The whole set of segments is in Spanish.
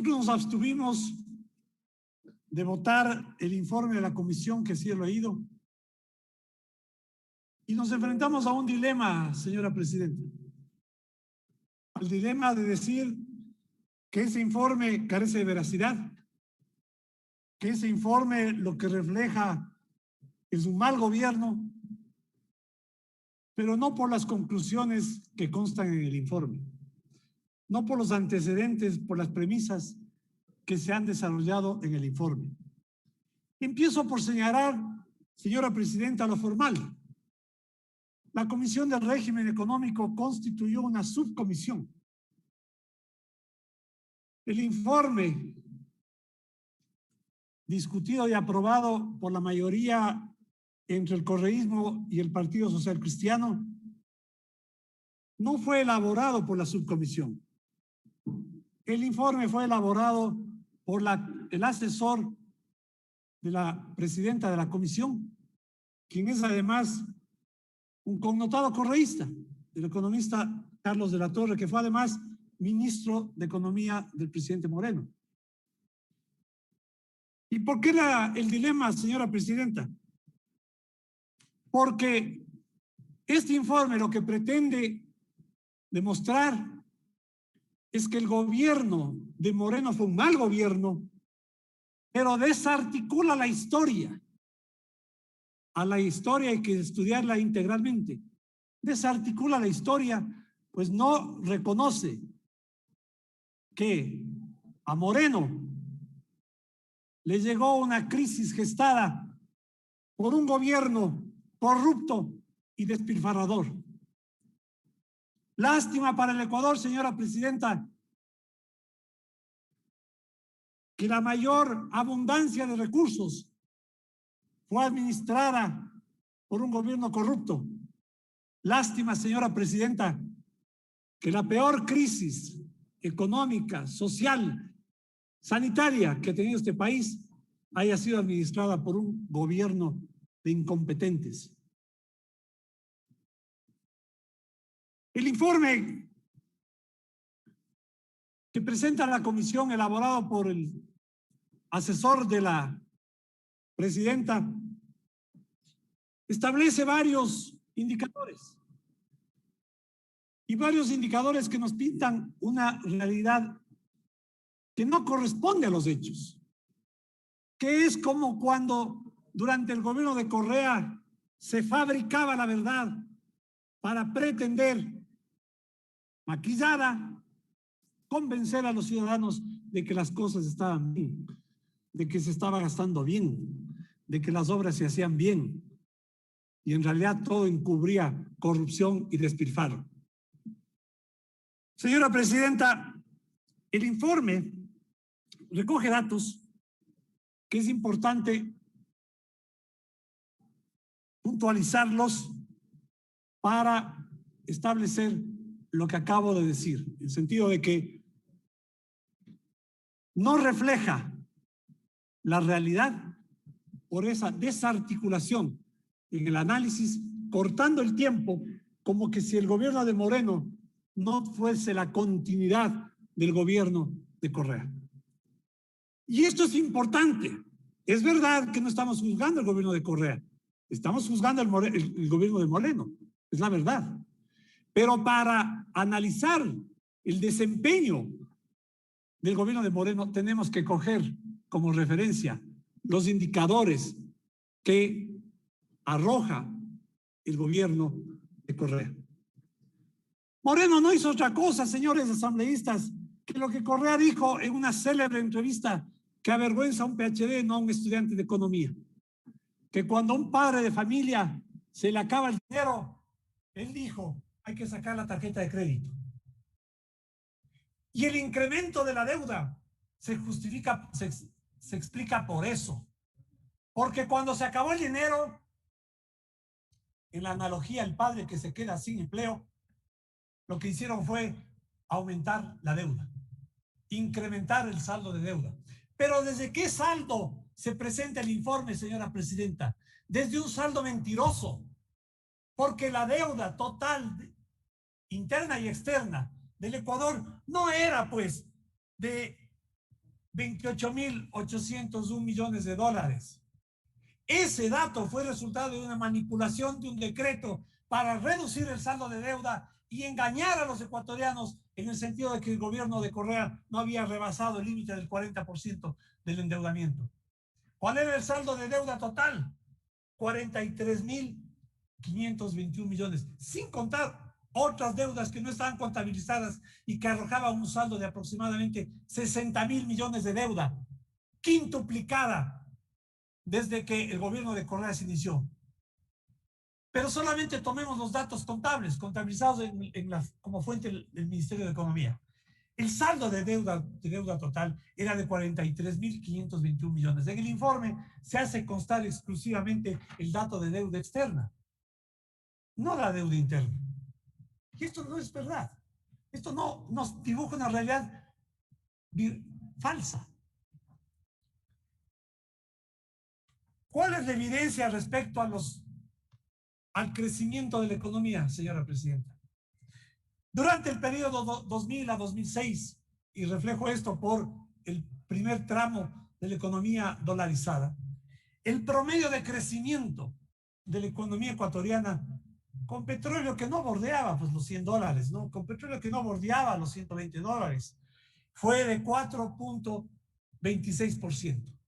Nos abstuvimos de votar el informe de la comisión que sí he leído y nos enfrentamos a un dilema, señora presidenta. Al dilema de decir que ese informe carece de veracidad, que ese informe lo que refleja es un mal gobierno, pero no por las conclusiones que constan en el informe, no por los antecedentes, por las premisas que se han desarrollado en el informe. Empiezo por señalar, señora presidenta, lo formal. La Comisión del Régimen Económico constituyó una subcomisión. El informe discutido y aprobado por la mayoría entre el correísmo y el Partido Social Cristiano no fue elaborado por la subcomisión. El informe fue elaborado por el asesor de la presidenta de la comisión, quien es además un connotado correísta, el economista Carlos de la Torre, que fue además ministro de Economía del presidente Moreno. ¿Y por qué el dilema, señora presidenta? Porque este informe lo que pretende demostrar es que el gobierno de Moreno fue un mal gobierno, pero desarticula la historia. A la historia hay que estudiarla integralmente. Desarticula la historia, pues no reconoce que a Moreno le llegó una crisis gestada por un gobierno corrupto y despilfarrador. Lástima para el Ecuador, señora presidenta, que la mayor abundancia de recursos fue administrada por un gobierno corrupto. Lástima, señora presidenta, que la peor crisis económica, social, sanitaria que ha tenido este país haya sido administrada por un gobierno de incompetentes. El informe que presenta la comisión, elaborado por el asesor de la presidenta, establece varios indicadores y varios indicadores que nos pintan una realidad que no corresponde a los hechos, que es como cuando durante el gobierno de Correa se fabricaba la verdad para pretender maquillada, convencer a los ciudadanos de que las cosas estaban bien, de que se estaba gastando bien, de que las obras se hacían bien, y en realidad todo encubría corrupción y despilfarro. Señora presidenta, el informe recoge datos que es importante puntualizarlos para establecer lo que acabo de decir, en el sentido de que no refleja la realidad por esa desarticulación en el análisis, cortando el tiempo, como que si el gobierno de Moreno no fuese la continuidad del gobierno de Correa. Y esto es importante. Es verdad que no estamos juzgando el gobierno de Correa, estamos juzgando el gobierno de Moreno, es la verdad. Pero para analizar el desempeño del gobierno de Moreno tenemos que coger como referencia los indicadores que arroja el gobierno de Correa. Moreno no hizo otra cosa, señores asambleístas, que lo que Correa dijo en una célebre entrevista que avergüenza a un PhD, no a un estudiante de economía, que cuando a un padre de familia se le acaba el dinero, él dijo: hay que sacar la tarjeta de crédito. Y el incremento de la deuda se justifica, se explica por eso. Porque cuando se acabó el dinero, en la analogía, el padre que se queda sin empleo, lo que hicieron fue aumentar la deuda, incrementar el saldo de deuda. Pero ¿desde qué saldo se presenta el informe, señora presidenta? Desde un saldo mentiroso, porque la deuda total interna y externa del Ecuador no era pues de 28.801 millones de dólares. Ese dato fue resultado de una manipulación de un decreto para reducir el saldo de deuda y engañar a los ecuatorianos en el sentido de que el gobierno de Correa no había rebasado el límite del 40% del endeudamiento. ¿Cuál era el saldo de deuda total? 43.521 millones, sin contar otras deudas que no estaban contabilizadas y que arrojaban un saldo de aproximadamente 60.000 millones de deuda, quintuplicada desde que el gobierno de Correa se inició. Pero solamente tomemos los datos contables, contabilizados como fuente del Ministerio de Economía. El saldo de deuda total era de 43.521 millones. En el informe se hace constar exclusivamente el dato de deuda externa, no la deuda interna. Y esto no es verdad. Esto no nos dibuja una realidad falsa. ¿Cuál es la evidencia respecto al crecimiento de la economía, señora presidenta? Durante el periodo 2000 a 2006, y reflejo esto por el primer tramo de la economía dolarizada, el promedio de crecimiento de la economía ecuatoriana con petróleo que no bordeaba pues los $100, ¿no? Con petróleo que no bordeaba los $120, fue de 4.26%.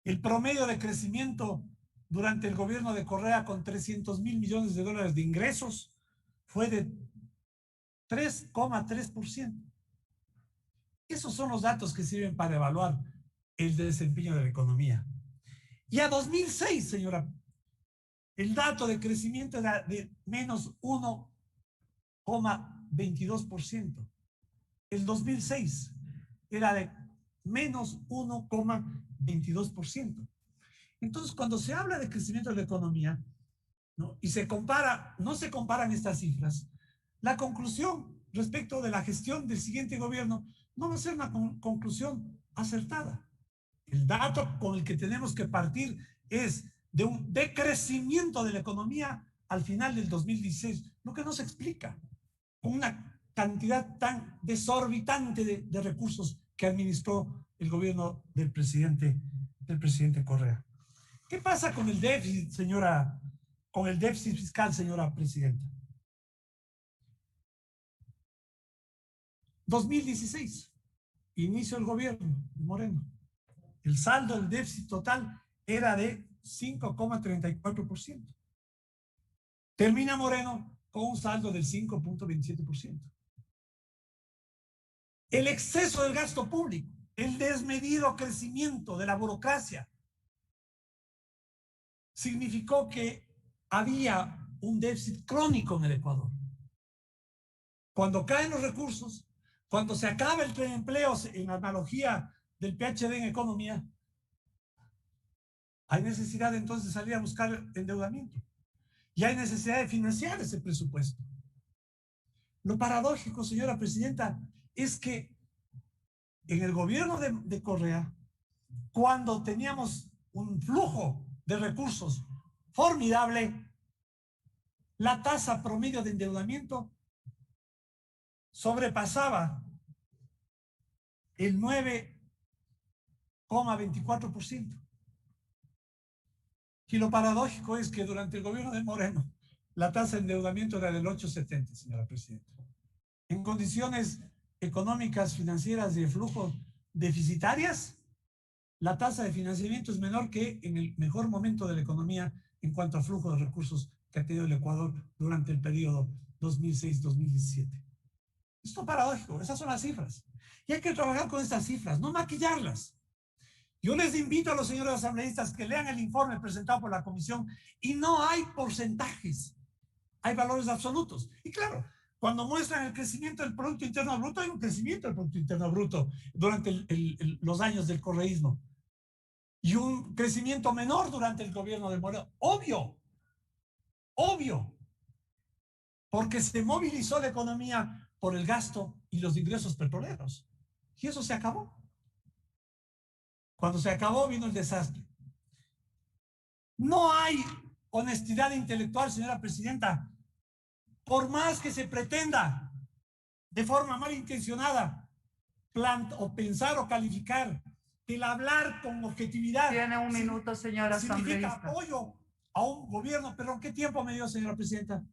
El promedio de crecimiento durante el gobierno de Correa con 300.000 millones de dólares de ingresos fue de 3,3%. Esos son los datos que sirven para evaluar el desempeño de la economía. Y a 2006, señora, el dato de crecimiento era de menos 1,22%. El 2006 era de menos 1,22%. Entonces, cuando se habla de crecimiento de la economía, ¿no? Y no se comparan estas cifras, la conclusión respecto de la gestión del siguiente gobierno no va a ser una conclusión acertada. El dato con el que tenemos que partir es de un decrecimiento de la economía al final del 2016, lo que no se explica con una cantidad tan desorbitante de recursos que administró el gobierno del presidente Correa. ¿Qué pasa con el déficit, con el déficit fiscal, señora presidenta? 2016, inicio del gobierno de Moreno. El saldo del déficit total era de 5,34%. Termina Moreno con un saldo del 5,27%. El exceso del gasto público, el desmedido crecimiento de la burocracia, significó que había un déficit crónico en el Ecuador. Cuando caen los recursos, cuando se acaba el empleo, en la analogía del PhD en economía, hay necesidad entonces de salir a buscar endeudamiento. Y hay necesidad de financiar ese presupuesto. Lo paradójico, señora presidenta, es que en el gobierno de Correa, cuando teníamos un flujo de recursos formidable, la tasa promedio de endeudamiento sobrepasaba el 9,24%. Y lo paradójico es que durante el gobierno de Moreno, la tasa de endeudamiento era del 8,70, señora presidenta. En condiciones económicas, financieras de flujo deficitarias, la tasa de financiamiento es menor que en el mejor momento de la economía en cuanto a flujo de recursos que ha tenido el Ecuador durante el periodo 2006-2017. Esto es paradójico, esas son las cifras. Y hay que trabajar con estas cifras, no maquillarlas. Yo les invito a los señores asambleístas que lean el informe presentado por la comisión y no hay porcentajes, hay valores absolutos. Y claro, cuando muestran el crecimiento del Producto Interno Bruto, hay un crecimiento del Producto Interno Bruto durante los años del correísmo. Y un crecimiento menor durante el gobierno de Moreno. Obvio, porque se movilizó la economía por el gasto y los ingresos petroleros. Y eso se acabó. Cuando se acabó vino el desastre. No hay honestidad intelectual, señora presidenta. Por más que se pretenda, de forma malintencionada, o pensar o calificar que el hablar con objetividad. Tiene un minuto, señora significa asambleísta. Apoyo a un gobierno. ¿Pero qué tiempo me dio, señora presidenta?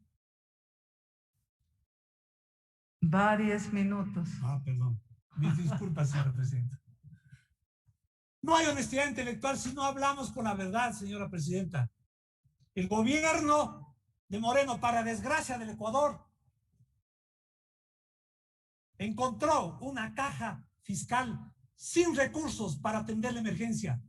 Va 10 minutos. Perdón. Mis disculpas, señora presidenta. No hay honestidad intelectual si no hablamos con la verdad, señora presidenta. El gobierno de Moreno, para desgracia del Ecuador, encontró una caja fiscal sin recursos para atender la emergencia.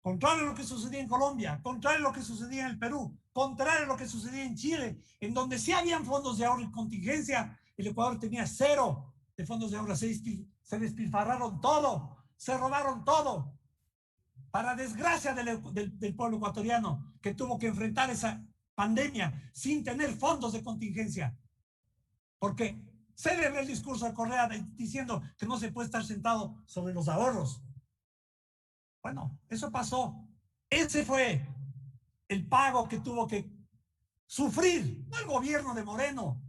Contrario a lo que sucedía en Colombia, contrario a lo que sucedía en el Perú, contrario a lo que sucedía en Chile, en donde sí habían fondos de ahorro y contingencia, el Ecuador tenía 0 de fondos de ahorro. Se despilfarraron todo, se robaron todo. Para desgracia del pueblo ecuatoriano, que tuvo que enfrentar esa pandemia sin tener fondos de contingencia. Porque célebre el discurso de Correa diciendo que no se puede estar sentado sobre los ahorros. Bueno, eso pasó. Ese fue el pago que tuvo que sufrir, no el gobierno de Moreno.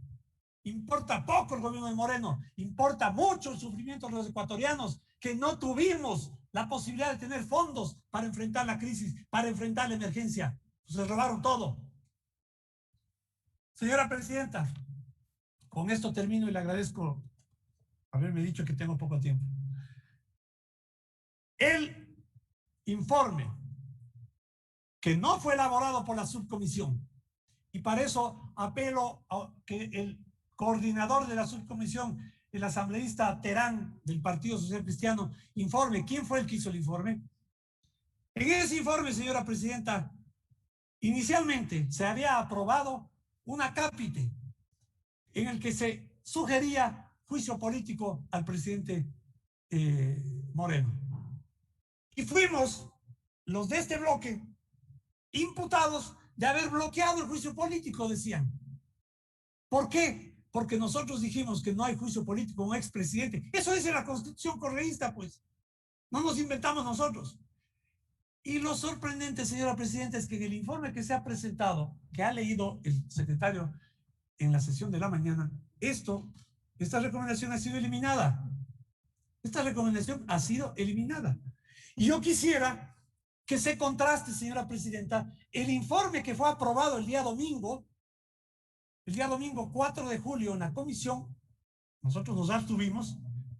Importa poco el gobierno de Moreno, importa mucho el sufrimiento de los ecuatorianos, que no tuvimos la posibilidad de tener fondos para enfrentar la crisis, para enfrentar la emergencia. Se robaron todo. Señora presidenta, con esto termino y le agradezco haberme dicho que tengo poco tiempo. El informe que no fue elaborado por la subcomisión, y para eso apelo a que el coordinador de la subcomisión, el asambleísta Terán del Partido Social Cristiano, informe quién fue el que hizo el informe. En ese informe, señora presidenta, inicialmente se había aprobado una cápite en el que se sugería juicio político al presidente Moreno. Y fuimos los de este bloque imputados de haber bloqueado el juicio político, decían. ¿Por qué? Porque nosotros dijimos que no hay juicio político a un expresidente. Eso dice la Constitución correísta, pues. No nos inventamos nosotros. Y lo sorprendente, señora presidenta, es que en el informe que se ha presentado, que ha leído el secretario en la sesión de la mañana, esta recomendación ha sido eliminada. Esta recomendación ha sido eliminada. Y yo quisiera que se contraste, señora presidenta, el informe que fue aprobado el día domingo 4 de julio en la comisión, nosotros nos abstuvimos,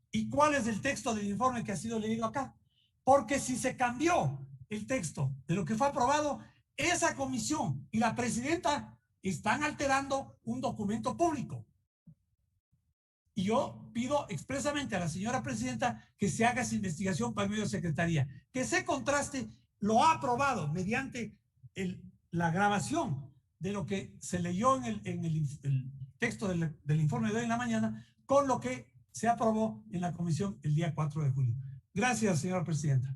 y cuál es el texto del informe que ha sido leído acá. Porque si se cambió el texto de lo que fue aprobado, esa comisión y la presidenta están alterando un documento público. Y yo pido expresamente a la señora presidenta que se haga esa investigación para medio de secretaría, que se contraste lo ha aprobado mediante la grabación de lo que se leyó en el texto del informe de hoy en la mañana con lo que se aprobó en la comisión el día 4 de julio. Gracias, señora presidenta.